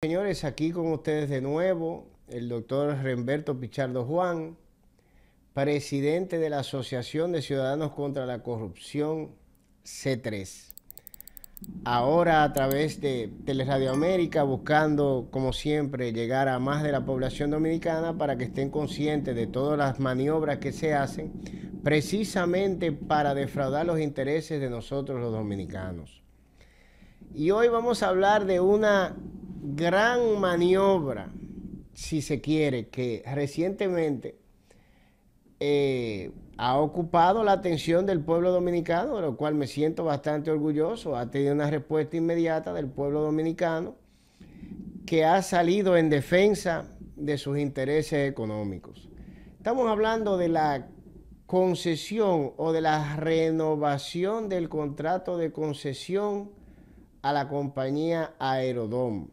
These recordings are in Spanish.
Señores, aquí con ustedes de nuevo, el doctor Renberto Pichardo Juan, presidente de la Asociación de Ciudadanos contra la Corrupción, C3. Ahora a través de Teleradio América, buscando, como siempre, llegar a más de la población dominicana para que estén conscientes de todas las maniobras que se hacen, precisamente para defraudar los intereses de nosotros los dominicanos. Y hoy vamos a hablar de una gran maniobra, si se quiere, que recientemente ha ocupado la atención del pueblo dominicano, de lo cual me siento bastante orgulloso. Ha tenido una respuesta inmediata del pueblo dominicano que ha salido en defensa de sus intereses económicos. Estamos hablando de la concesión o de la renovación del contrato de concesión a la compañía Aerodom.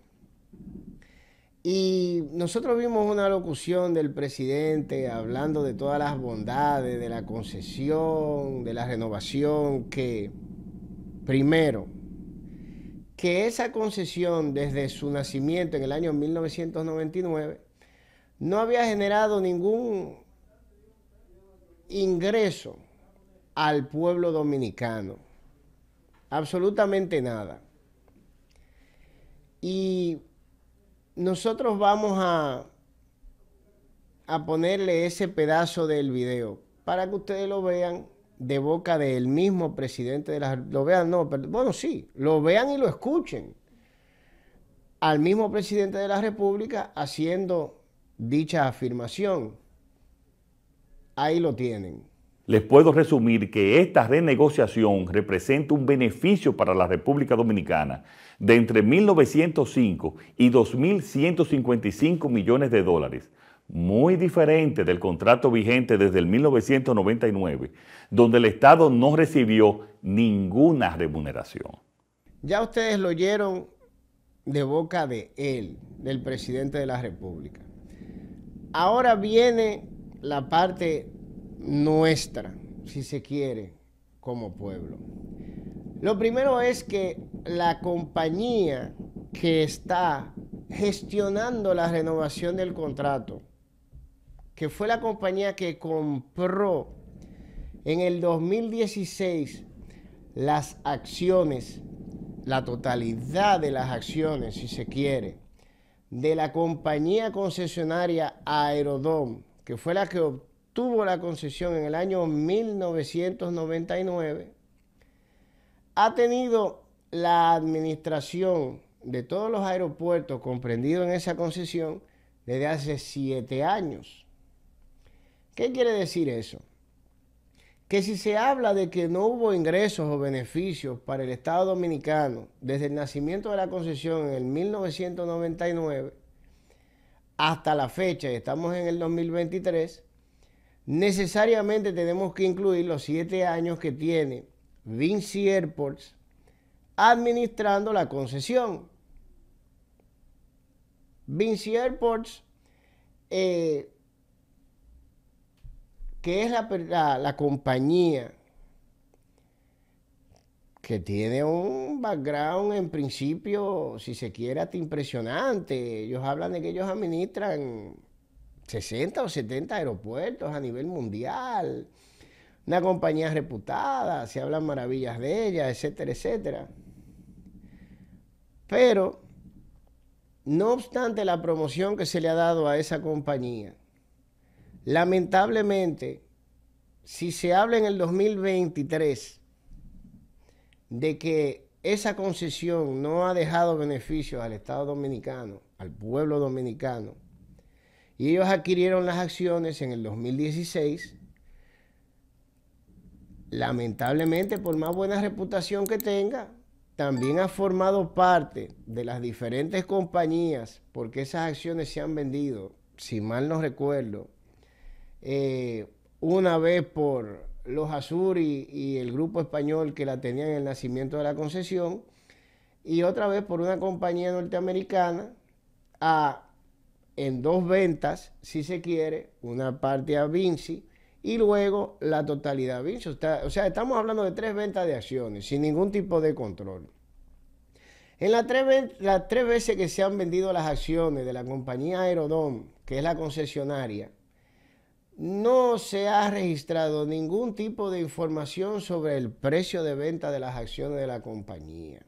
Y nosotros vimos una locución del presidente hablando de todas las bondades de la concesión, de la renovación, que primero, que esa concesión desde su nacimiento en el año 1999 no había generado ningún ingreso al pueblo dominicano, absolutamente nada. Y nosotros vamos a ponerle ese pedazo del video para que ustedes lo vean de boca del mismo presidente de la... Lo vean, no, pero, bueno, sí, lo vean y lo escuchen. Al mismo presidente de la República haciendo dicha afirmación. Ahí lo tienen. Les puedo resumir que esta renegociación representa un beneficio para la República Dominicana de entre 1.905 y 2.155 millones de dólares, muy diferente del contrato vigente desde el 1999, donde el Estado no recibió ninguna remuneración. Ya ustedes lo oyeron de boca de él, del presidente de la República. Ahora viene la parte nuestra, si se quiere, como pueblo. Lo primero es que la compañía que está gestionando la renovación del contrato, que fue la compañía que compró en el 2016 las acciones, la totalidad de las acciones, si se quiere, de la compañía concesionaria Aerodom, que fue la que obtuvo la concesión en el año 1999, ha tenido la administración de todos los aeropuertos comprendidos en esa concesión desde hace 7 años. ¿Qué quiere decir eso? Que si se habla de que no hubo ingresos o beneficios para el Estado Dominicano desde el nacimiento de la concesión en el 1999 hasta la fecha, y estamos en el 2023, necesariamente tenemos que incluir los 7 años que tiene Vinci Airports administrando la concesión. Vinci Airports, que es la compañía que tiene un background en principio, si se quiere, hasta impresionante. Ellos hablan de que ellos administran 60 o 70 aeropuertos a nivel mundial. Una compañía reputada, se hablan maravillas de ella, etcétera, etcétera. Pero, no obstante la promoción que se le ha dado a esa compañía, lamentablemente, si se habla en el 2023 de que esa concesión no ha dejado beneficios al Estado Dominicano, al pueblo dominicano, y ellos adquirieron las acciones en el 2016, lamentablemente, por más buena reputación que tenga, también ha formado parte de las diferentes compañías, porque esas acciones se han vendido, si mal no recuerdo, una vez por los Azuri y el grupo español que la tenían en el nacimiento de la concesión, y otra vez por una compañía norteamericana en 2 ventas, si se quiere, una parte a Vinci y luego la totalidad a Vinci. O sea, estamos hablando de 3 ventas de acciones sin ningún tipo de control. En las tres veces que se han vendido las acciones de la compañía Aerodom, que es la concesionaria, no se ha registrado ningún tipo de información sobre el precio de venta de las acciones de la compañía.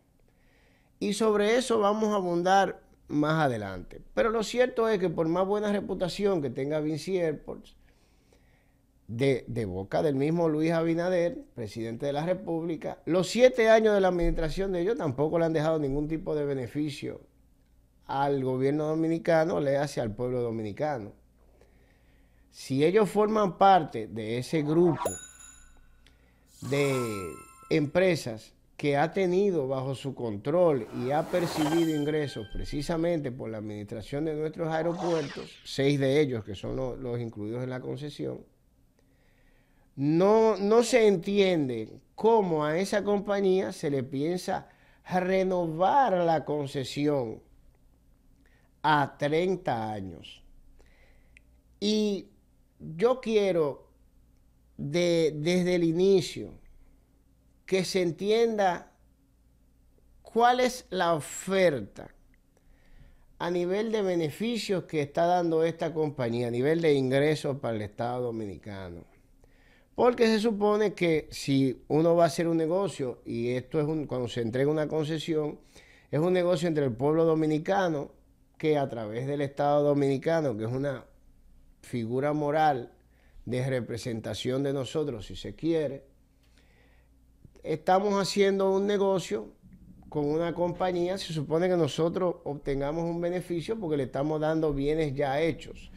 Y sobre eso vamos a abundar más adelante. Pero lo cierto es que por más buena reputación que tenga Vinci Airports, de boca del mismo Luis Abinader, presidente de la República, los 7 años de la administración de ellos tampoco le han dejado ningún tipo de beneficio al gobierno dominicano, le hace al pueblo dominicano. Si ellos forman parte de ese grupo de empresas que ha tenido bajo su control y ha percibido ingresos precisamente por la administración de nuestros aeropuertos, 6 de ellos que son los incluidos en la concesión, no se entiende cómo a esa compañía se le piensa renovar la concesión a 30 años. Y yo quiero desde el inicio que se entienda cuál es la oferta a nivel de beneficios que está dando esta compañía, a nivel de ingresos para el Estado Dominicano. Porque se supone que si uno va a hacer un negocio, y esto es cuando se entrega una concesión, es un negocio entre el pueblo dominicano, que a través del Estado Dominicano, que es una figura moral de representación de nosotros, si se quiere, estamos haciendo un negocio con una compañía, se supone que nosotros obtengamos un beneficio porque le estamos dando bienes ya hechos.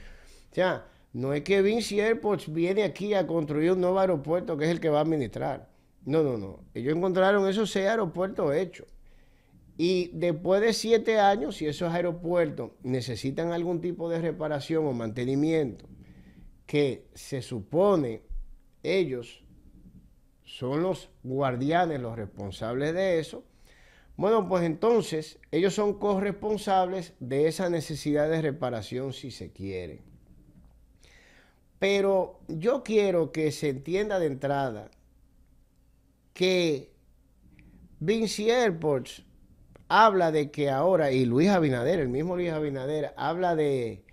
O sea, no es que Vinci Airports viene aquí a construir un nuevo aeropuerto que es el que va a administrar. No, no, no. Ellos encontraron esos 6 aeropuertos hechos. Y después de 7 años, si esos aeropuertos necesitan algún tipo de reparación o mantenimiento, que se supone ellos son los guardianes, los responsables de eso, bueno, pues entonces ellos son corresponsables de esa necesidad de reparación si se quiere. Pero yo quiero que se entienda de entrada que Vinci Airports habla de que ahora, y Luis Abinader, el mismo Luis Abinader, habla de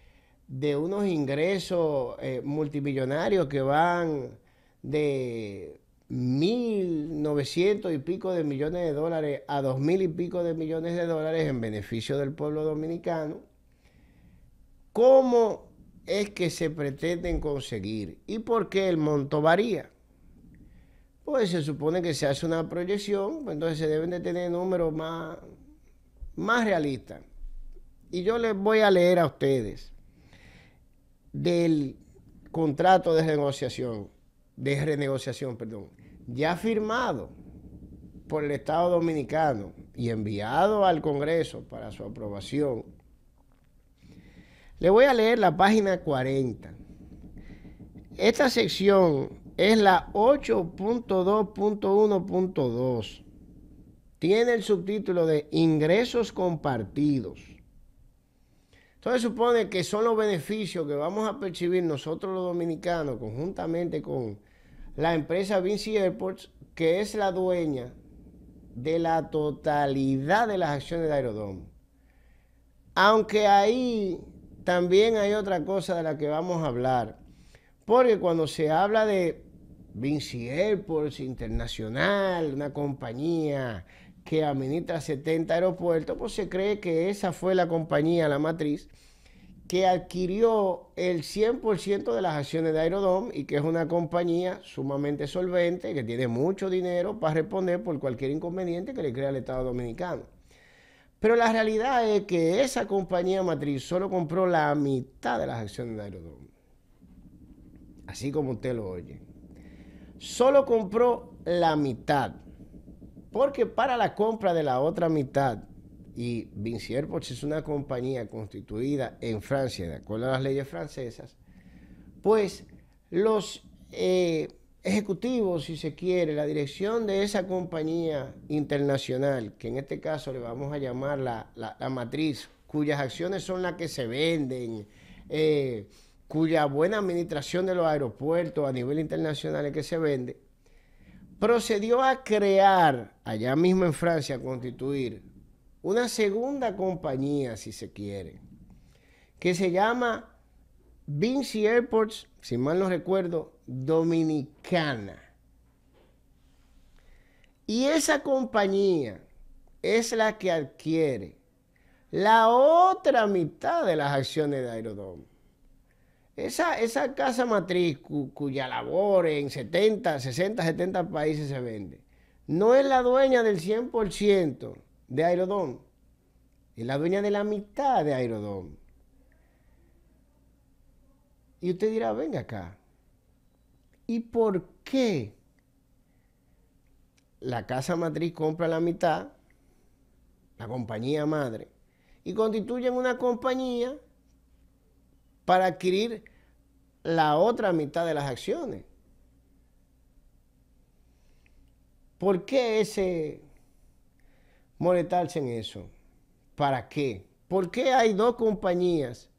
unos ingresos multimillonarios que van de 1.900 y pico de millones de dólares a 2.000 y pico de millones de dólares en beneficio del pueblo dominicano. ¿Cómo es que se pretenden conseguir? ¿Y por qué el monto varía? Pues se supone que se hace una proyección, pues entonces se deben de tener números más realistas. Y yo les voy a leer a ustedes del contrato de renegociación, ya firmado por el Estado Dominicano y enviado al Congreso para su aprobación. Le voy a leer la página 40. Esta sección es la 8.2.1.2. Tiene el subtítulo de ingresos compartidos. Entonces supone que son los beneficios que vamos a percibir nosotros los dominicanos conjuntamente con la empresa Vinci Airports, que es la dueña de la totalidad de las acciones de Aerodom. Aunque ahí también hay otra cosa de la que vamos a hablar. Porque cuando se habla de Vinci Airports Internacional, una compañía que administra 70 aeropuertos, pues se cree que esa fue la compañía, la matriz, que adquirió el 100% de las acciones de Aerodom y que es una compañía sumamente solvente, que tiene mucho dinero para responder por cualquier inconveniente que le crea el Estado Dominicano. Pero la realidad es que esa compañía matriz solo compró la mitad de las acciones de Aerodom. Así como usted lo oye. Solo compró la mitad. Porque para la compra de la otra mitad, y Vinci Airports es una compañía constituida en Francia, de acuerdo a las leyes francesas, pues los ejecutivos, si se quiere, la dirección de esa compañía internacional, que en este caso le vamos a llamar la matriz, cuyas acciones son las que se venden, cuya buena administración de los aeropuertos a nivel internacional es que se vende, procedió a crear, allá mismo en Francia, a constituir una segunda compañía, si se quiere, que se llama Vinci Airports, si mal no recuerdo, Dominicana. Y esa compañía es la que adquiere la otra mitad de las acciones de Aerodom. Esa casa matriz cuya labor en 70, 60, 70 países se vende, no es la dueña del 100% de Aerodom, es la dueña de la mitad de Aerodom. Y usted dirá, venga acá, ¿y por qué la casa matriz compra la mitad, la compañía madre, y constituyen una compañía para adquirir la otra mitad de las acciones? ¿Por qué ese molestarse en eso? ¿Para qué? ¿Por qué hay dos compañías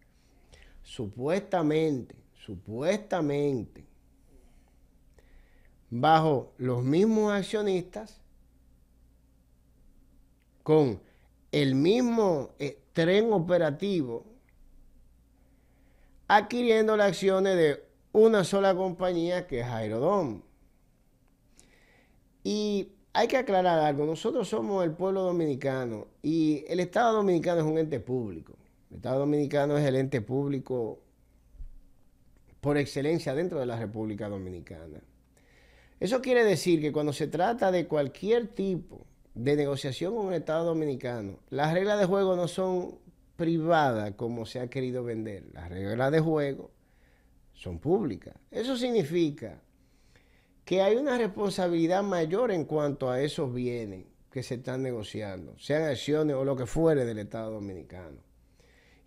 supuestamente, bajo los mismos accionistas, con el mismo tren operativo, adquiriendo las acciones de una sola compañía que es Aerodom? Y hay que aclarar algo, nosotros somos el pueblo dominicano y el Estado Dominicano es un ente público. El Estado Dominicano es el ente público por excelencia dentro de la República Dominicana. Eso quiere decir que cuando se trata de cualquier tipo de negociación con el Estado Dominicano, las reglas de juego no son privadas como se ha querido vender. Las reglas de juego son públicas. Eso significa que hay una responsabilidad mayor en cuanto a esos bienes que se están negociando, sean acciones o lo que fuere del Estado Dominicano.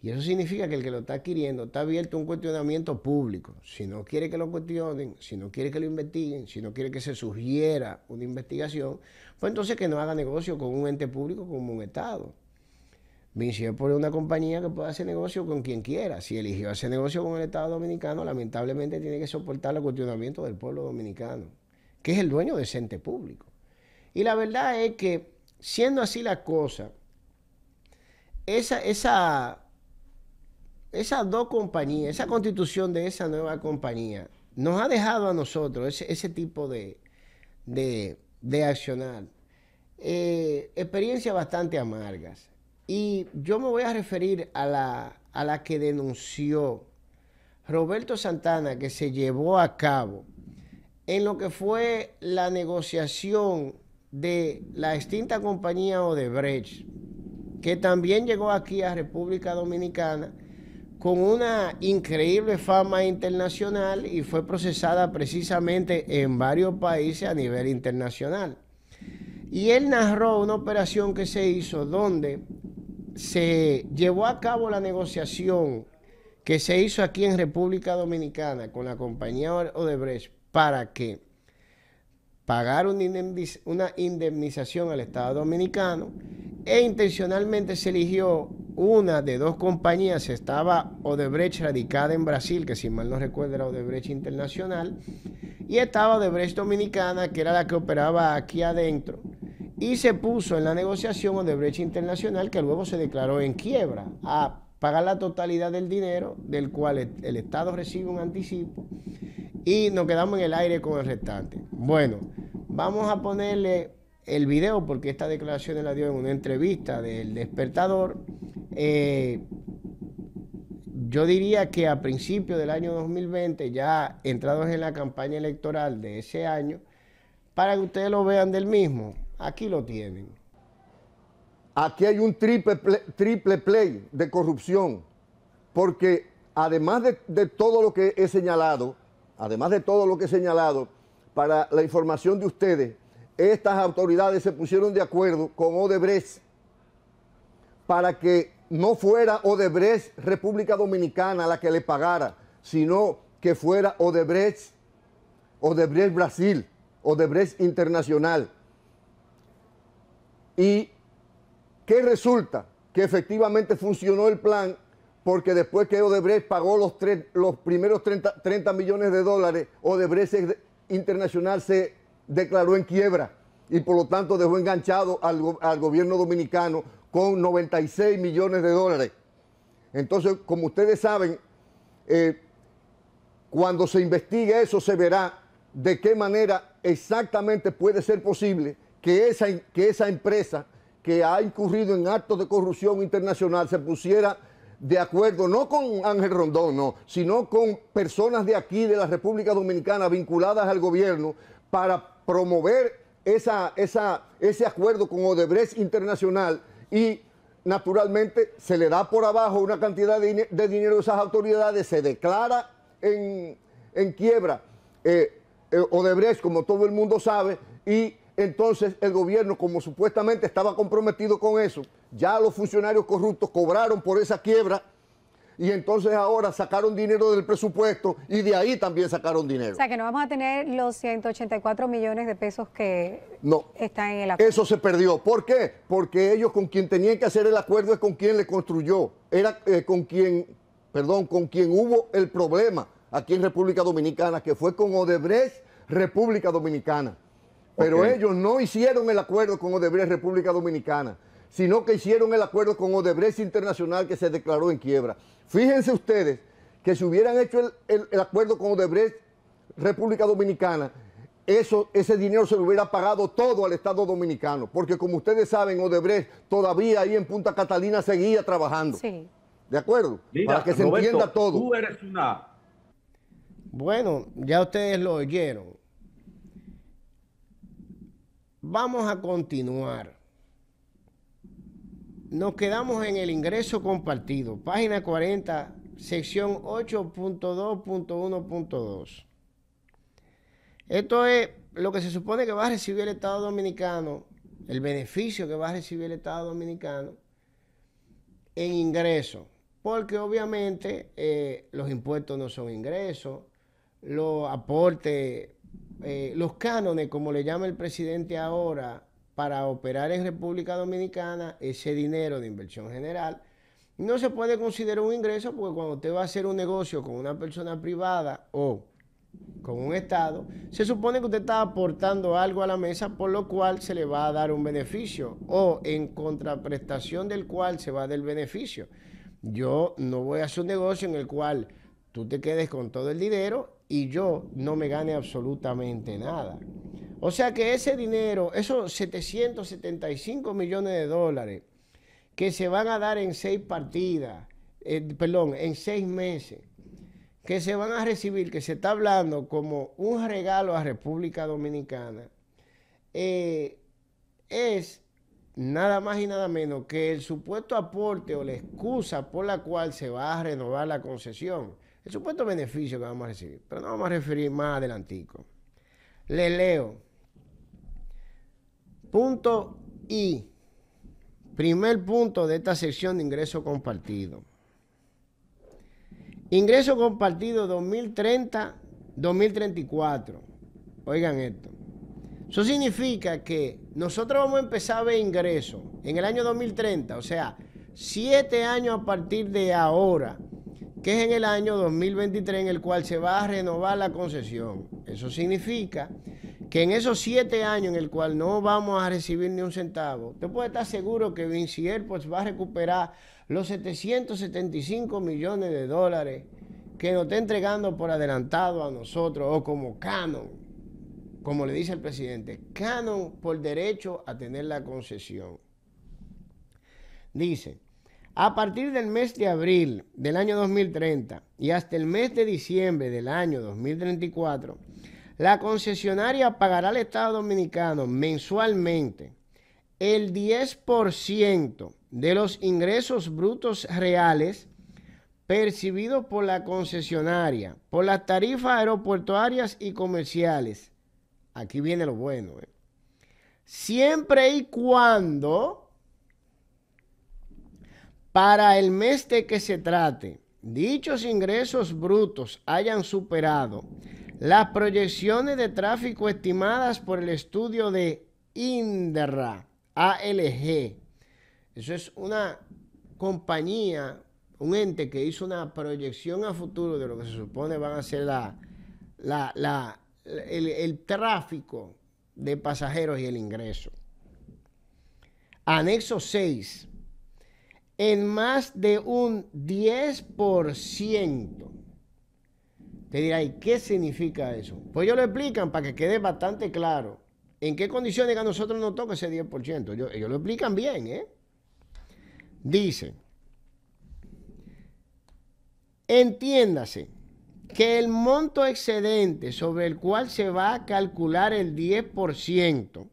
Y eso significa que el que lo está adquiriendo está abierto a un cuestionamiento público. Si no quiere que lo cuestionen, si no quiere que lo investiguen, si no quiere que se sugiera una investigación, pues entonces que no haga negocio con un ente público como un Estado. Vinci es por una compañía que puede hacer negocio con quien quiera. Si eligió hacer negocio con el Estado Dominicano, lamentablemente tiene que soportar los cuestionamientos del pueblo dominicano, que es el dueño de ese ente público. Y la verdad es que, siendo así la cosa, esas dos compañías, esa constitución de esa nueva compañía, nos ha dejado a nosotros ese tipo de accionar experiencias bastante amargas. Y yo me voy a referir a la que denunció Roberto Santana, que se llevó a cabo en lo que fue la negociación de la extinta compañía Odebrecht, que también llegó aquí a República Dominicana con una increíble fama internacional y fue procesada precisamente en varios países a nivel internacional. Y él narró una operación que se hizo donde se llevó a cabo la negociación que se hizo aquí en República Dominicana con la compañía Odebrecht para que pagara una indemnización al Estado Dominicano, e intencionalmente se eligió una de dos compañías. Estaba Odebrecht radicada en Brasil, que si mal no recuerdo era Odebrecht Internacional, y estaba Odebrecht Dominicana, que era la que operaba aquí adentro, y se puso en la negociación Odebrecht Internacional, que luego se declaró en quiebra, a pagar la totalidad del dinero, del cual el Estado recibe un anticipo, y nos quedamos en el aire con el restante. Bueno, vamos a ponerle el video porque esta declaración la dio en una entrevista del Despertador. Yo diría que a principios del año 2020, ya entrados en la campaña electoral de ese año, para que ustedes lo vean del mismo. Aquí lo tienen. Aquí hay un triple play de corrupción, porque además de todo lo que he señalado, para la información de ustedes, estas autoridades se pusieron de acuerdo con Odebrecht para que no fuera Odebrecht República Dominicana la que le pagara, sino que fuera Odebrecht Brasil, Odebrecht Internacional. ¿Y qué resulta? Que efectivamente funcionó el plan, porque después que Odebrecht pagó los primeros 30 millones de dólares, Odebrecht Internacional se declaró en quiebra y por lo tanto dejó enganchado al gobierno dominicano con 96 millones de dólares. Entonces, como ustedes saben, cuando se investigue eso se verá de qué manera exactamente puede ser posible que esa empresa que ha incurrido en actos de corrupción internacional se pusiera de acuerdo, no con Ángel Rondón, no, sino con personas de aquí, de la República Dominicana, vinculadas al gobierno, para promover ese acuerdo con Odebrecht Internacional y naturalmente se le da por abajo una cantidad de dinero a esas autoridades, se declara en quiebra Odebrecht, como todo el mundo sabe, y entonces el gobierno, como supuestamente estaba comprometido con eso, ya los funcionarios corruptos cobraron por esa quiebra y entonces ahora sacaron dinero del presupuesto y de ahí también sacaron dinero. O sea, que no vamos a tener los 184 millones de pesos que están en el acuerdo. Eso se perdió. ¿Por qué? Porque ellos con quien tenían que hacer el acuerdo es con quien le construyó. Era con quien hubo el problema aquí en República Dominicana, que fue con Odebrecht República Dominicana. Pero ellos no hicieron el acuerdo con Odebrecht República Dominicana, sino que hicieron el acuerdo con Odebrecht Internacional, que se declaró en quiebra. Fíjense ustedes que si hubieran hecho el acuerdo con Odebrecht República Dominicana, ese dinero se lo hubiera pagado todo al Estado Dominicano, porque como ustedes saben, Odebrecht todavía ahí en Punta Catalina seguía trabajando. Sí. ¿De acuerdo? Mira, para que se Roberto, entienda todo. Tú eres una... Bueno, ya ustedes lo oyeron. Vamos a continuar. Nos quedamos en el ingreso compartido, página 40, sección 8.2.1.2. Esto es lo que se supone que va a recibir el Estado Dominicano, el beneficio que va a recibir el Estado Dominicano en ingresos, porque obviamente los impuestos no son ingresos, los aportes, los cánones, como le llama el presidente ahora, para operar en República Dominicana, ese dinero de inversión general no se puede considerar un ingreso, porque cuando usted va a hacer un negocio con una persona privada o con un Estado, se supone que usted está aportando algo a la mesa, por lo cual se le va a dar un beneficio o en contraprestación del cual se va a dar el beneficio. Yo no voy a hacer un negocio en el cual tú te quedes con todo el dinero y yo no me gane absolutamente nada. O sea que ese dinero, esos 775 millones de dólares que se van a dar en 6 partidas, en 6 meses, que se van a recibir, que se está hablando como un regalo a República Dominicana, es nada más y nada menos que el supuesto aporte o la excusa por la cual se va a renovar la concesión, el supuesto beneficio que vamos a recibir, pero no vamos a referir más adelantico. Le leo. Punto I. Primer punto de esta sección de ingreso compartido. Ingreso compartido 2030-2034. Oigan esto. Eso significa que nosotros vamos a empezar a ver ingresos en el año 2030, o sea, 7 años a partir de ahora, que es en el año 2023 en el cual se va a renovar la concesión. Eso significa que en esos 7 años en el cual no vamos a recibir ni un centavo, usted puede estar seguro que Vinci Airports va a recuperar los 775 millones de dólares que nos está entregando por adelantado a nosotros, o como canon, como le dice el presidente, canon por derecho a tener la concesión. Dice, a partir del mes de abril del año 2030 y hasta el mes de diciembre del año 2034, la concesionaria pagará al Estado Dominicano mensualmente el 10% de los ingresos brutos reales percibidos por la concesionaria, por las tarifas aeroportuarias y comerciales. Aquí viene lo bueno, siempre y cuando para el mes de que se trate, dichos ingresos brutos hayan superado las proyecciones de tráfico estimadas por el estudio de INDRA, ALG. Eso es una compañía, un ente que hizo una proyección a futuro de lo que se supone van a ser el tráfico de pasajeros y el ingreso. Anexo 6 en más de un 10%. Te dirá, ¿y qué significa eso? Pues ellos lo explican para que quede bastante claro en qué condiciones a nosotros nos toca ese 10%. Ellos lo explican bien, ¿eh? Dice, entiéndase que el monto excedente sobre el cual se va a calcular el 10%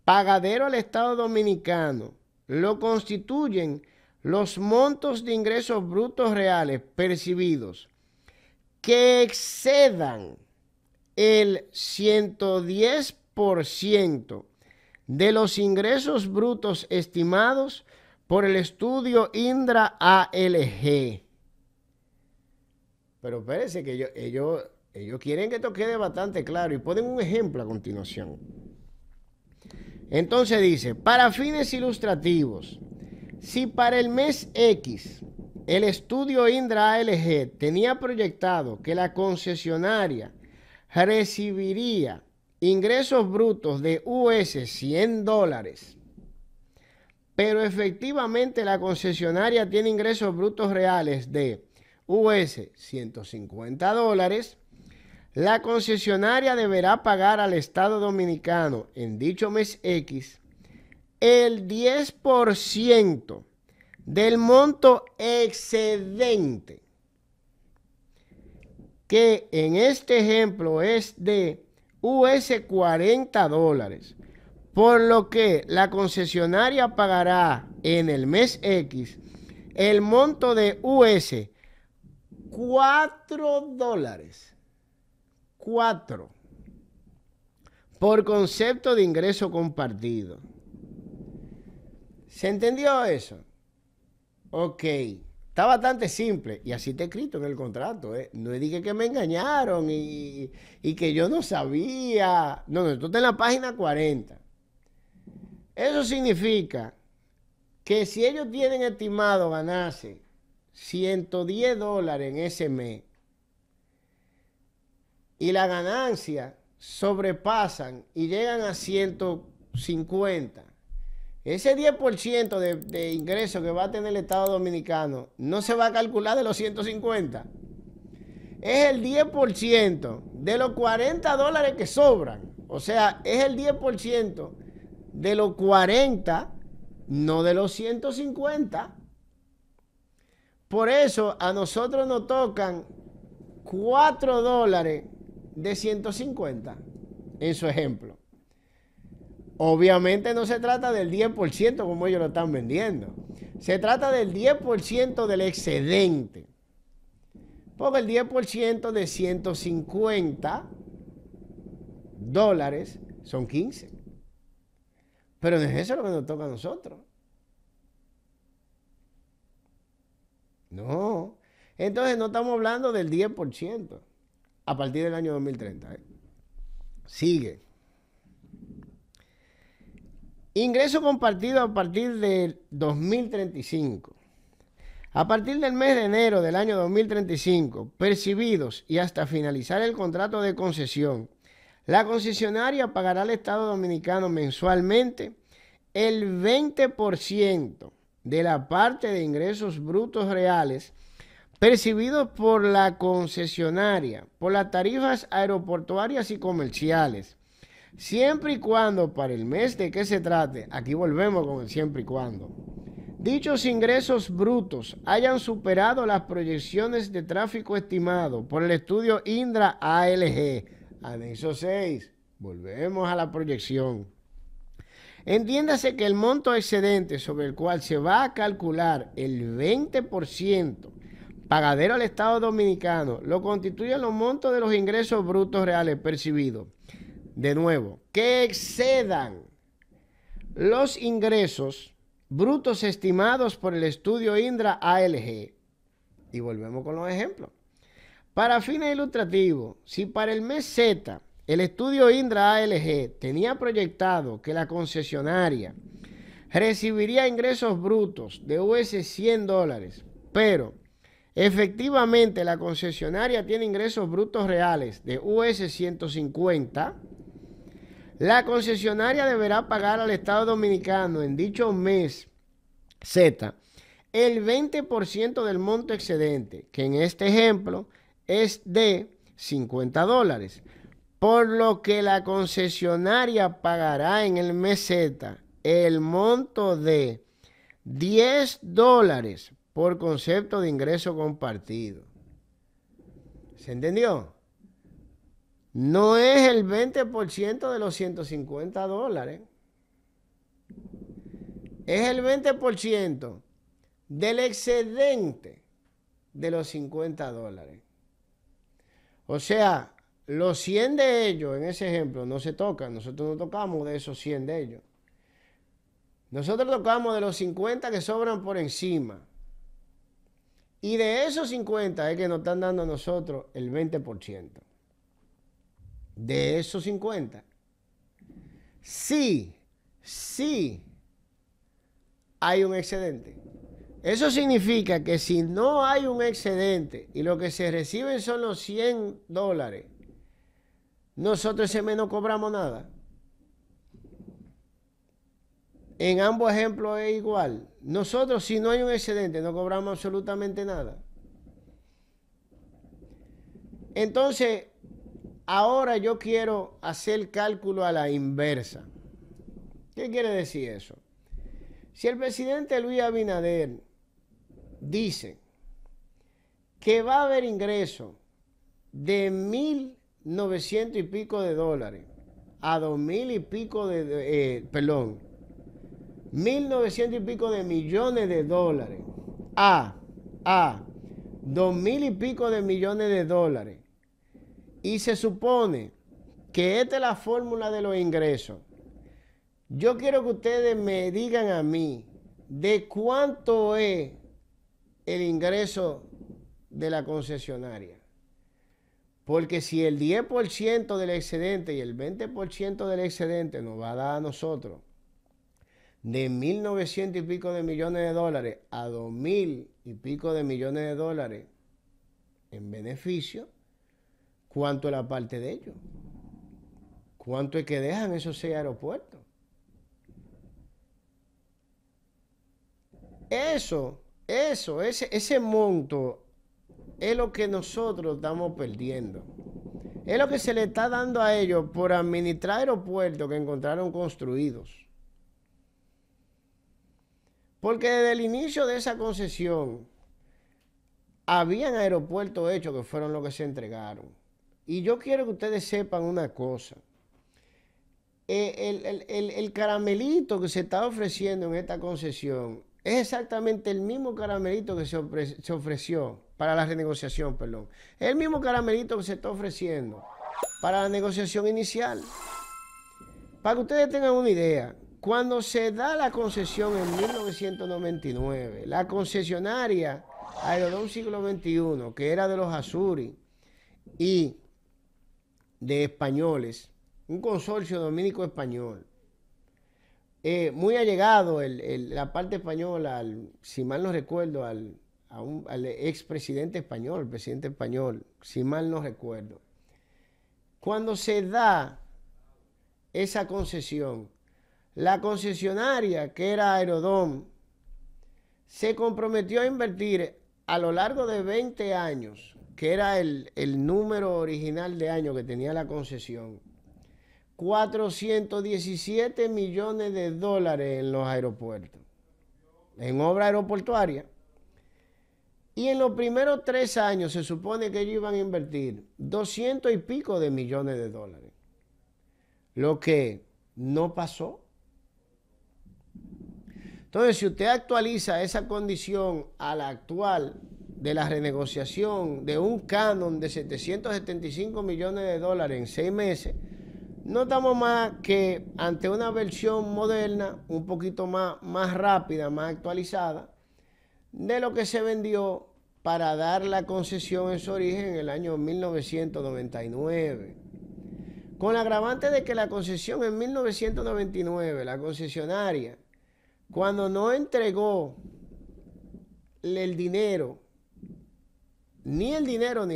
pagadero al Estado Dominicano lo constituyen los montos de ingresos brutos reales percibidos que excedan el 110% de los ingresos brutos estimados por el estudio Indra ALG. Pero espérense que ellos quieren que esto quede bastante claro y ponen un ejemplo a continuación. Entonces dice, para fines ilustrativos, si para el mes X el estudio Indra ALG tenía proyectado que la concesionaria recibiría ingresos brutos de US $100, pero efectivamente la concesionaria tiene ingresos brutos reales de US $150, la concesionaria deberá pagar al Estado Dominicano en dicho mes X el 10% del monto excedente, que en este ejemplo es de US $40, por lo que la concesionaria pagará en el mes X el monto de US $4. 4 por concepto de ingreso compartido. ¿Se entendió eso? Ok. Está bastante simple. Y así está escrito en el contrato. No dije que me engañaron y que yo no sabía. No, esto está en la página 40. Eso significa que si ellos tienen estimado ganarse $110 en ese mes, y la ganancia sobrepasan y llegan a 150, ese 10% de ingreso que va a tener el Estado Dominicano no se va a calcular de los 150. Es el 10% de los $40 que sobran. O sea, es el 10% de los 40, no de los 150. Por eso a nosotros nos tocan $4 de 150 en su ejemplo. Obviamente no se trata del 10% como ellos lo están vendiendo. Se trata del 10% del excedente. Porque el 10% de $150 son 15. Pero no es eso lo que nos toca a nosotros. No. Entonces no estamos hablando del 10% a partir del año 2030. Sigue. Ingreso compartido a partir del 2035. A partir del mes de enero del año 2035, percibidos y hasta finalizar el contrato de concesión, la concesionaria pagará al Estado Dominicano mensualmente el 20% de la parte de ingresos brutos reales percibidos por la concesionaria por las tarifas aeroportuarias y comerciales, siempre y cuando para el mes de que se trate, aquí volvemos con el siempre y cuando, dichos ingresos brutos hayan superado las proyecciones de tráfico estimado por el estudio Indra ALG, anexo 6, volvemos a la proyección. Entiéndase que el monto excedente sobre el cual se va a calcular el 20% pagadero al Estado Dominicano lo constituyen los montos de los ingresos brutos reales percibidos, de nuevo, que excedan los ingresos brutos estimados por el estudio Indra ALG. Y volvemos con los ejemplos. Para fines ilustrativos, si para el mes Z el estudio Indra ALG tenía proyectado que la concesionaria recibiría ingresos brutos de US $100, pero efectivamente la concesionaria tiene ingresos brutos reales de US $150, la concesionaria deberá pagar al Estado Dominicano en dicho mes Z, el 20% del monto excedente, que en este ejemplo es de $50, por lo que la concesionaria pagará en el mes Z el monto de $10 por concepto de ingreso compartido. ¿Se entendió? No es el 20% de los $150. Es el 20% del excedente de los $50. O sea, los 100 de ellos, en ese ejemplo, no se tocan. Nosotros no tocamos de esos 100 de ellos. Nosotros tocamos de los 50 que sobran por encima. Y de esos 50 es que nos están dando a nosotros el 20%. De esos 50. Sí hay un excedente. Eso significa que si no hay un excedente y lo que se reciben son los $100, nosotros ese mes no cobramos nada. En ambos ejemplos es igual. Nosotros, si no hay un excedente, no cobramos absolutamente nada. Entonces, ahora yo quiero hacer el cálculo a la inversa. ¿Qué quiere decir eso? Si el presidente Luis Abinader dice que va a haber ingresos de $1,900 y pico a $2,000 y pico $1,900 y pico de millones de dólares a $2,000 y pico de millones de dólares, y se supone que esta es la fórmula de los ingresos, yo quiero que ustedes me digan a mí de cuánto es el ingreso de la concesionaria. Porque si el 10% del excedente y el 20% del excedente nos va a dar a nosotros de $1,900 y pico de millones de dólares a $2,000 y pico de millones de dólares en beneficio, ¿cuánto es la parte de ellos? ¿Cuánto es que dejan esos 6 aeropuertos? Ese monto es lo que nosotros estamos perdiendo. Es lo que se le está dando a ellos por administrar aeropuertos que encontraron construidos. Porque desde el inicio de esa concesión, habían aeropuertos hechos que fueron los que se entregaron. Y yo quiero que ustedes sepan una cosa. El caramelito que se está ofreciendo en esta concesión es exactamente el mismo caramelito que se ofreció para la renegociación, perdón. Es el mismo caramelito que se está ofreciendo para la negociación inicial. Para que ustedes tengan una idea, cuando se da la concesión en 1999, la concesionaria Aerodón Siglo XXI, que era de los Azuri y de españoles, un consorcio dominico-español, muy allegado la parte española, si mal no recuerdo, al expresidente español, el presidente español, si mal no recuerdo. Cuando se da esa concesión, la concesionaria, que era Aerodón, se comprometió a invertir a lo largo de 20 años, que era el número original de años que tenía la concesión, $417 millones en los aeropuertos, en obra aeroportuaria. Y en los primeros 3 años se supone que ellos iban a invertir 200 y pico de millones de dólares. Lo que no pasó. Entonces, si usted actualiza esa condición a la actual de la renegociación de un canon de 775 millones de dólares en 6 meses, no estamos más que ante una versión moderna, un poquito más rápida, más actualizada, de lo que se vendió para dar la concesión en su origen en el año 1999. Con la agravante de que la concesión en 1999, la concesionaria, cuando no entregó el dinero, ni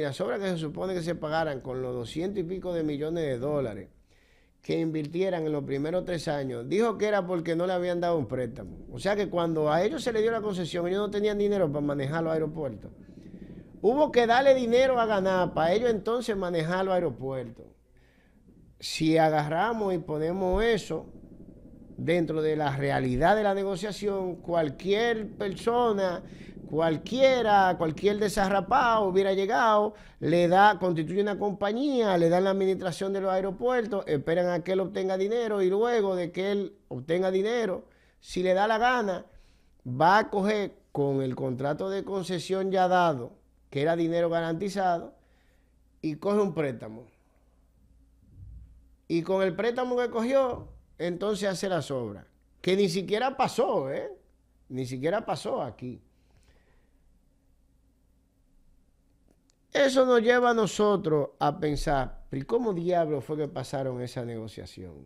las obras que se supone que se pagaran con los 200 y pico de millones de dólares, que invirtieran en los primeros 3 años, dijo que era porque no le habían dado un préstamo. O sea que cuando a ellos se les dio la concesión, ellos no tenían dinero para manejar los aeropuertos. Hubo que darle dinero a ganar para ellos entonces manejar los aeropuertos. Si agarramos y ponemos eso dentro de la realidad de la negociación, cualquier persona, cualquier desarrapado hubiera llegado, constituye una compañía, le dan la administración de los aeropuertos, esperan a que él obtenga dinero y luego de que él obtenga dinero, si le da la gana, va a coger con el contrato de concesión ya dado, que era dinero garantizado, y coge un préstamo. Y con el préstamo que cogió, entonces hace las obras. Que ni siquiera pasó, ni siquiera pasó aquí. Eso nos lleva a nosotros a pensar, ¿y cómo diablos fue que pasaron esa negociación?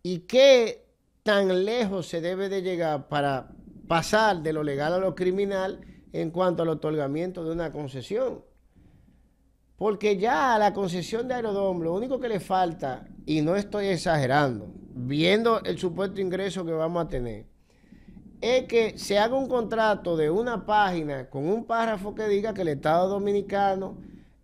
¿Y qué tan lejos se debe de llegar para pasar de lo legal a lo criminal en cuanto al otorgamiento de una concesión? Porque ya a la concesión de Aerodom, lo único que le falta, y no estoy exagerando, viendo el supuesto ingreso que vamos a tener, es que se haga un contrato de una página con un párrafo que diga que el Estado Dominicano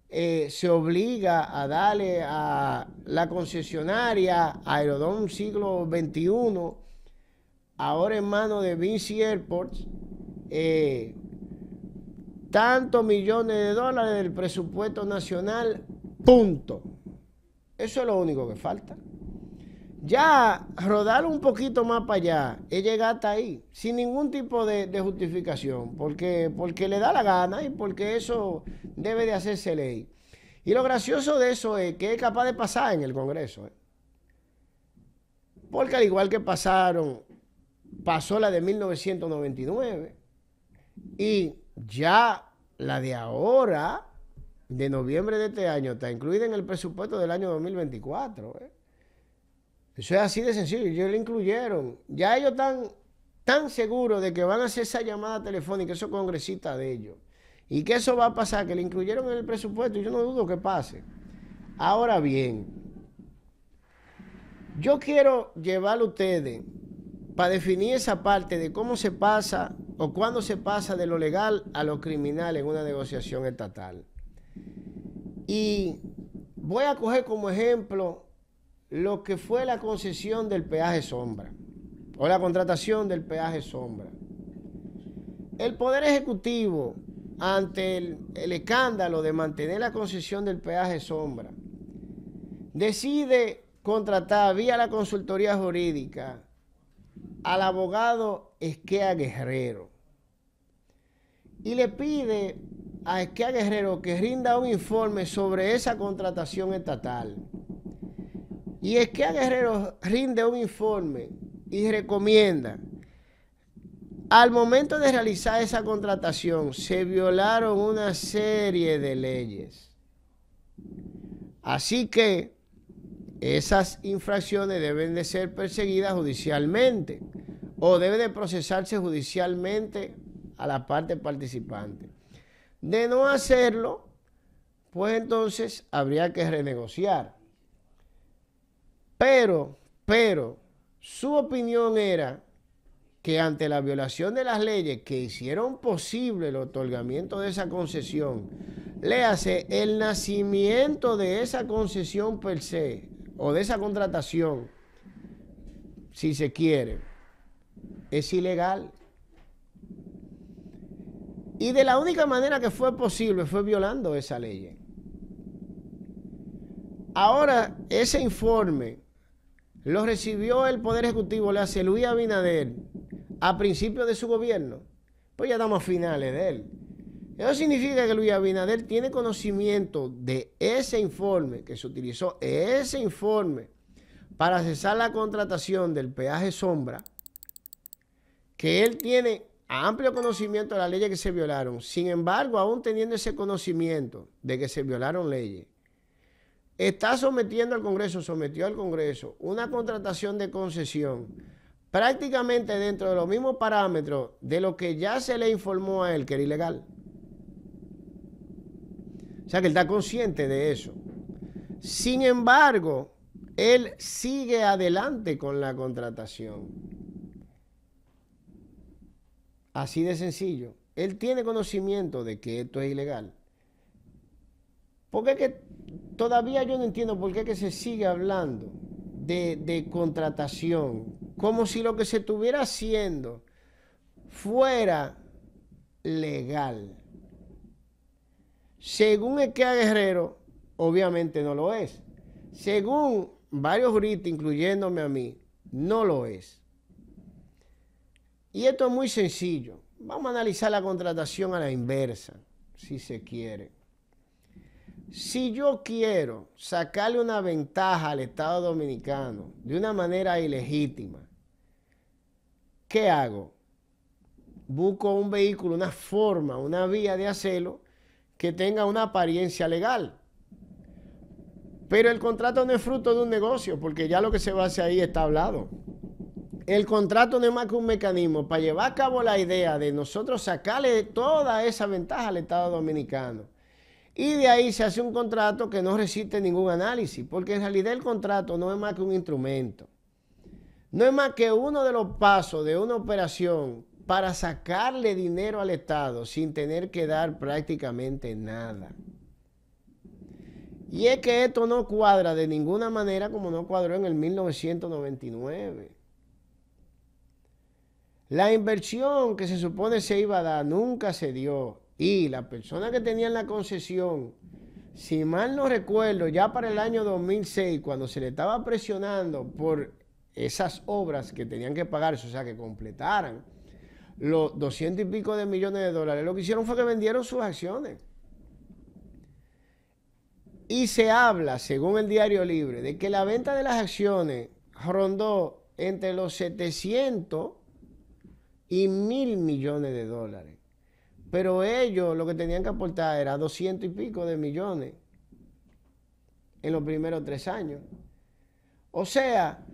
se obliga a darle a la concesionaria Aerodom Siglo XXI, ahora en manos de Vinci Airports, tantos millones de dólares del presupuesto nacional, punto. Eso es lo único que falta. Ya rodar un poquito más para allá es llegar hasta ahí, sin ningún tipo de justificación, porque le da la gana y porque eso debe de hacerse ley. Y lo gracioso de eso es que es capaz de pasar en el Congreso. Porque al igual que pasó la de 1999 y ya la de ahora, de noviembre de este año, está incluida en el presupuesto del año 2024. Eso es así de sencillo, ellos le incluyeron. Ya ellos están tan seguros de que van a hacer esa llamada telefónica, esos congresistas de ellos. Y que eso va a pasar, que le incluyeron en el presupuesto, y yo no dudo que pase. Ahora bien, yo quiero llevar a ustedes para definir esa parte de cómo se pasa o cuándo se pasa de lo legal a lo criminal en una negociación estatal. Y voy a coger como ejemplo lo que fue la concesión del peaje sombra o la contratación del peaje sombra. El Poder Ejecutivo, ante el escándalo de mantener la concesión del peaje sombra, decide contratar vía la consultoría jurídica al abogado Esquea Guerrero y le pide a Esquea Guerrero que rinda un informe sobre esa contratación estatal. Y Esquea Guerrero rinde un informe y recomienda: al momento de realizar esa contratación se violaron una serie de leyes. Así que esas infracciones deben de ser perseguidas judicialmente o debe de procesarse judicialmente a la parte participante. De no hacerlo, pues entonces habría que renegociar. Pero, su opinión era que ante la violación de las leyes que hicieron posible el otorgamiento de esa concesión, léase el nacimiento de esa concesión per se, o de esa contratación, si se quiere, es ilegal. Y de la única manera que fue posible fue violando esa ley. Ahora, ese informe lo recibió el Poder Ejecutivo, le hace Luis Abinader a principios de su gobierno. Pues ya estamos a finales de él. Eso significa que Luis Abinader tiene conocimiento de ese informe, que se utilizó ese informe para cesar la contratación del peaje sombra, que él tiene amplio conocimiento de las leyes que se violaron. Sin embargo, aún teniendo ese conocimiento de que se violaron leyes, está sometiendo al Congreso, sometió al Congreso una contratación de concesión prácticamente dentro de los mismos parámetros de lo que ya se le informó a él que era ilegal. O sea que él está consciente de eso. Sin embargo, él sigue adelante con la contratación. Así de sencillo. Él tiene conocimiento de que esto es ilegal. Porque es que todavía yo no entiendo por qué que se sigue hablando de contratación, como si lo que se estuviera haciendo fuera legal. Según Ekea Guerrero, obviamente no lo es. Según varios juristas, incluyéndome a mí, no lo es. Y esto es muy sencillo. Vamos a analizar la contratación a la inversa, si se quiere. Si yo quiero sacarle una ventaja al Estado Dominicano de una manera ilegítima, ¿qué hago? Busco un vehículo, una forma, una vía de hacerlo que tenga una apariencia legal. Pero el contrato no es fruto de un negocio, porque ya lo que se va a hacer ahí está hablado. El contrato no es más que un mecanismo para llevar a cabo la idea de nosotros sacarle toda esa ventaja al Estado Dominicano. Y de ahí se hace un contrato que no resiste ningún análisis, porque en realidad el contrato no es más que un instrumento. No es más que uno de los pasos de una operación para sacarle dinero al Estado sin tener que dar prácticamente nada. Y es que esto no cuadra de ninguna manera como no cuadró en el 1999. La inversión que se supone se iba a dar nunca se dio. Y la persona que tenía la concesión, si mal no recuerdo, ya para el año 2006, cuando se le estaba presionando por esas obras que tenían que pagarse, o sea, que completaran los 200 y pico de millones de dólares, lo que hicieron fue que vendieron sus acciones. Y se habla, según el Diario Libre, de que la venta de las acciones rondó entre los 700 y 1.000 millones de dólares. Pero ellos lo que tenían que aportar era 200 y pico de millones en los primeros 3 años. O sea,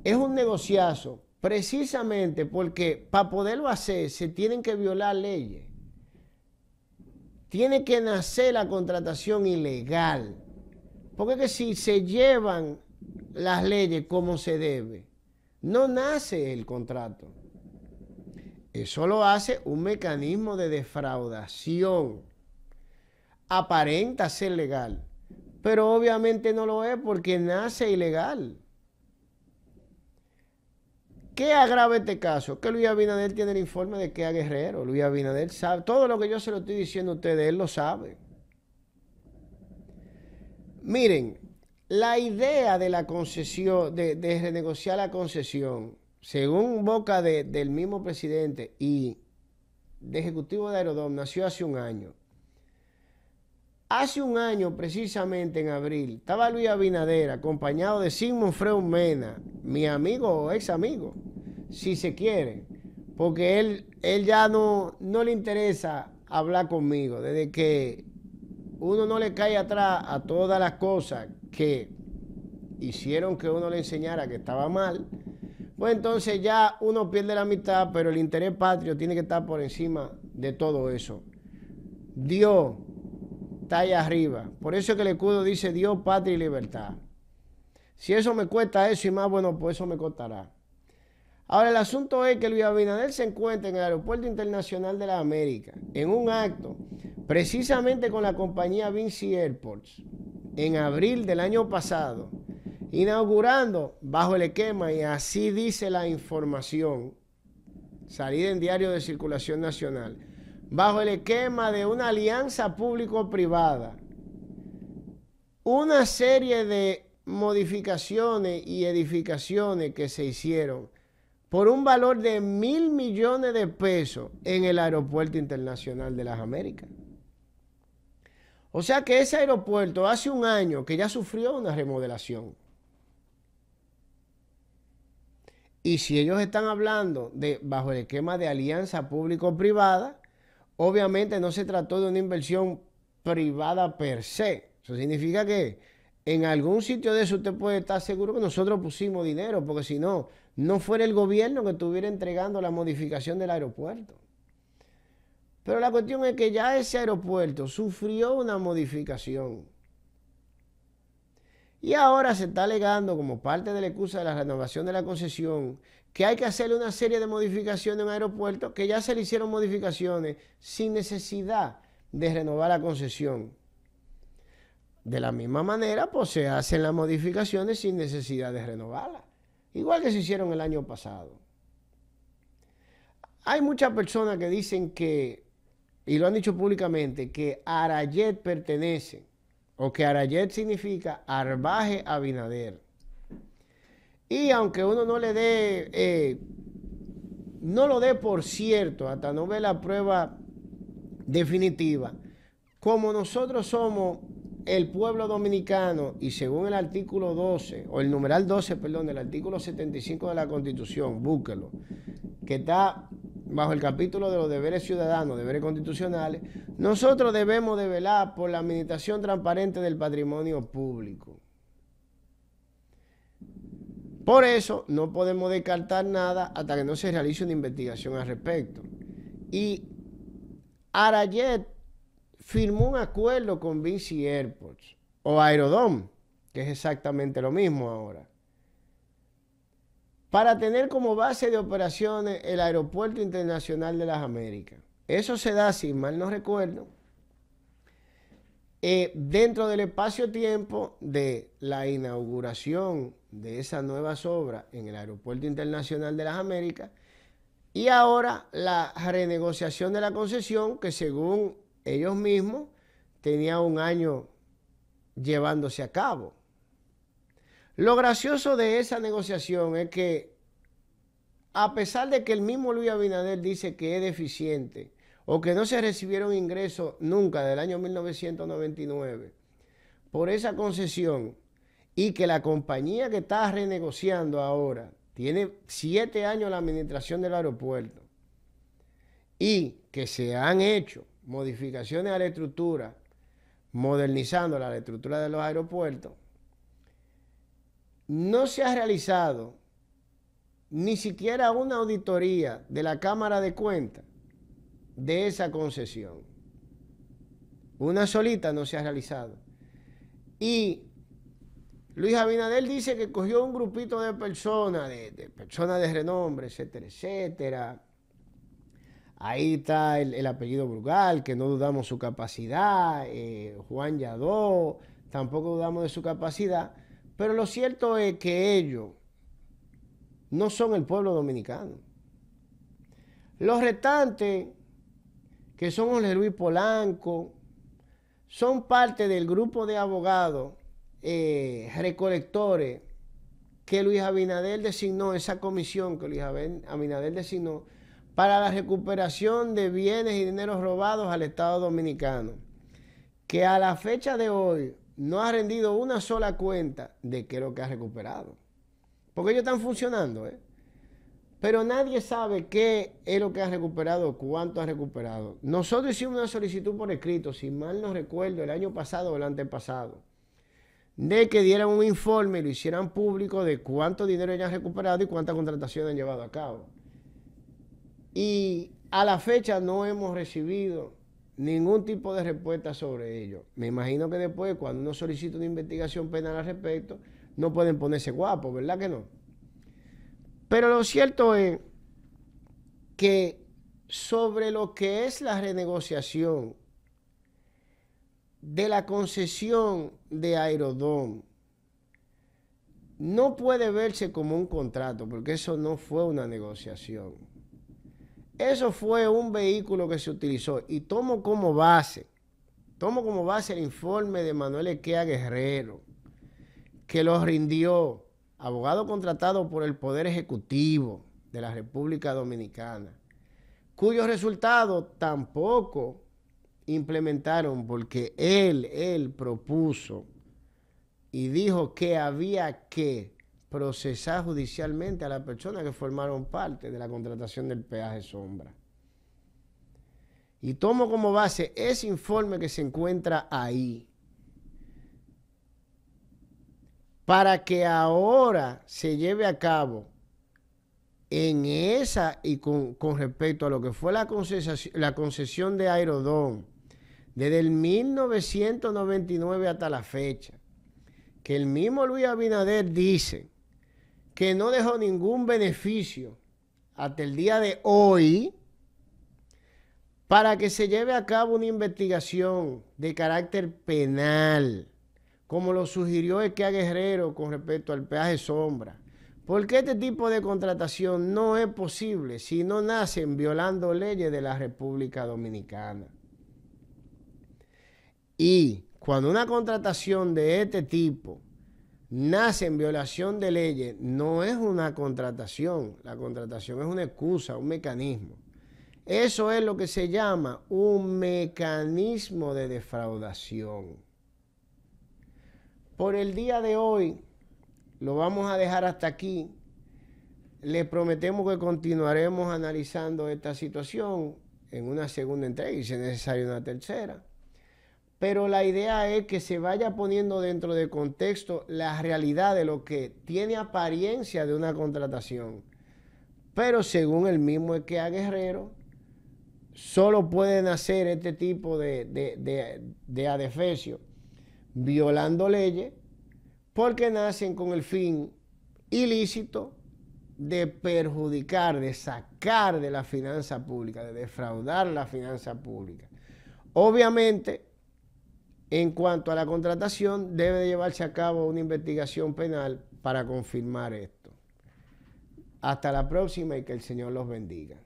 es un negociazo, precisamente porque para poderlo hacer se tienen que violar leyes. Tiene que nacer la contratación ilegal. Porque es que si se llevan las leyes como se debe, no nace el contrato. Eso lo hace un mecanismo de defraudación. Aparenta ser legal, pero obviamente no lo es porque nace ilegal. ¿Qué agrava este caso? Que Luis Abinader tiene el informe de Ekea Guerrero. Luis Abinader sabe. Todo lo que yo se lo estoy diciendo a ustedes, él lo sabe. Miren, la idea de la concesión, de renegociar la concesión, según boca del mismo presidente y de ejecutivo de Aerodom, nació hace un año. Hace un año, precisamente en abril, estaba Luis Abinader acompañado de Sigmund Freud Mena, mi amigo o ex amigo, si se quiere, porque él ya no le interesa hablar conmigo, desde que uno no le cae atrás a todas las cosas que hicieron que uno le enseñara que estaba mal, pues entonces ya uno pierde la amistad, pero el interés patrio tiene que estar por encima de todo eso. Dios está allá arriba. Por eso es que el escudo dice Dios, patria y libertad. Si eso me cuesta eso y más, bueno, pues eso me costará. Ahora, el asunto es que Luis Abinader se encuentra en el Aeropuerto Internacional de las Américas, en un acto, precisamente con la compañía Vinci Airports, en abril del año pasado, inaugurando bajo el esquema, y así dice la información, salida en Diario de Circulación Nacional, bajo el esquema de una alianza público-privada, una serie de modificaciones y edificaciones que se hicieron por un valor de 1.000 millones de pesos en el Aeropuerto Internacional de las Américas. O sea que ese aeropuerto hace un año que ya sufrió una remodelación. Y si ellos están hablando de bajo el esquema de alianza público-privada, obviamente no se trató de una inversión privada per se. Eso significa que en algún sitio de eso usted puede estar seguro que nosotros pusimos dinero, porque si no, no fuera el gobierno que estuviera entregando la modificación del aeropuerto. Pero la cuestión es que ya ese aeropuerto sufrió una modificación. Y ahora se está alegando como parte de la excusa de la renovación de la concesión que hay que hacerle una serie de modificaciones en un aeropuerto, que ya se le hicieron modificaciones sin necesidad de renovar la concesión. De la misma manera, pues se hacen las modificaciones sin necesidad de renovarla. Igual que se hicieron el año pasado. Hay muchas personas que dicen que, y lo han dicho públicamente, que Arayet pertenece, o que Arayet significa Arbaje Abinader. Y aunque uno no le dé, no lo dé por cierto, hasta no ver la prueba definitiva, como nosotros somos el pueblo dominicano y según el artículo 12, o el numeral 12, perdón, del artículo 75 de la Constitución, búsquelo, que está bajo el capítulo de los deberes ciudadanos, deberes constitucionales, nosotros debemos de velar por la administración transparente del patrimonio público. Por eso no podemos descartar nada hasta que no se realice una investigación al respecto. Y Arayet firmó un acuerdo con Vinci Airports o Aerodome, que es exactamente lo mismo ahora, para tener como base de operaciones el Aeropuerto Internacional de las Américas. Eso se da, si mal no recuerdo, dentro del espacio-tiempo de la inauguración de esas nuevas obras en el Aeropuerto Internacional de las Américas y ahora la renegociación de la concesión que según ellos mismos tenía un año llevándose a cabo. Lo gracioso de esa negociación es que a pesar de que el mismo Luis Abinader dice que es deficiente o que no se recibieron ingresos nunca del año 1999 por esa concesión y que la compañía que está renegociando ahora tiene 7 años la administración del aeropuerto y que se han hecho modificaciones a la estructura, modernizando la estructura de los aeropuertos, no se ha realizado ni siquiera una auditoría de la Cámara de Cuentas de esa concesión. Una solita no se ha realizado. Y Luis Abinader dice que cogió un grupito de personas, de personas de renombre, etcétera, etcétera. Ahí está el apellido Brugal, que no dudamos su capacidad, Juan Yadó, tampoco dudamos de su capacidad, pero lo cierto es que ellos no son el pueblo dominicano. Los restantes, que son Jorge Luis Polanco, son parte del grupo de abogados recolectores que Luis Abinader designó, esa comisión que Luis Abinader designó para la recuperación de bienes y dineros robados al Estado Dominicano, que a la fecha de hoy no ha rendido una sola cuenta de qué es lo que ha recuperado. Porque ellos están funcionando, pero nadie sabe qué es lo que ha recuperado, cuánto ha recuperado. Nosotros hicimos una solicitud por escrito, si mal no recuerdo, el año pasado o el antepasado, de que dieran un informe y lo hicieran público de cuánto dinero ya han recuperado y cuántas contrataciones han llevado a cabo. Y a la fecha no hemos recibido ningún tipo de respuesta sobre ello. Me imagino que después, cuando uno solicita una investigación penal al respecto, no pueden ponerse guapos, ¿verdad que no? Pero lo cierto es que sobre lo que es la renegociación de la concesión de Aerodome, no puede verse como un contrato, porque eso no fue una negociación. Eso fue un vehículo que se utilizó y tomo como base el informe de Manuel Equea Guerrero, que lo rindió, abogado contratado por el Poder Ejecutivo de la República Dominicana, cuyos resultados tampoco implementaron porque él propuso y dijo que había que procesar judicialmente a las personas que formaron parte de la contratación del peaje sombra. Y tomo como base ese informe que se encuentra ahí, para que ahora se lleve a cabo en esa y con respecto a lo que fue la concesión de Aerodome desde el 1999 hasta la fecha, que el mismo Luis Abinader dice que no dejó ningún beneficio hasta el día de hoy para que se lleve a cabo una investigación de carácter penal, como lo sugirió Equia Guerrero con respecto al peaje sombra. Porque este tipo de contratación no es posible si no nacen violando leyes de la República Dominicana. Y cuando una contratación de este tipo nace en violación de leyes, no es una contratación. La contratación es una excusa, un mecanismo. Eso es lo que se llama un mecanismo de defraudación. Por el día de hoy, lo vamos a dejar hasta aquí. Les prometemos que continuaremos analizando esta situación en una segunda entrega y si es necesario una tercera. Pero la idea es que se vaya poniendo dentro de contexto la realidad de lo que tiene apariencia de una contratación. Pero según el mismo Equia Guerrero, solo pueden hacer este tipo de adefesio violando leyes porque nacen con el fin ilícito de perjudicar, de sacar de la finanza pública, de defraudar la finanza pública. Obviamente, en cuanto a la contratación, debe de llevarse a cabo una investigación penal para confirmar esto. Hasta la próxima y que el Señor los bendiga.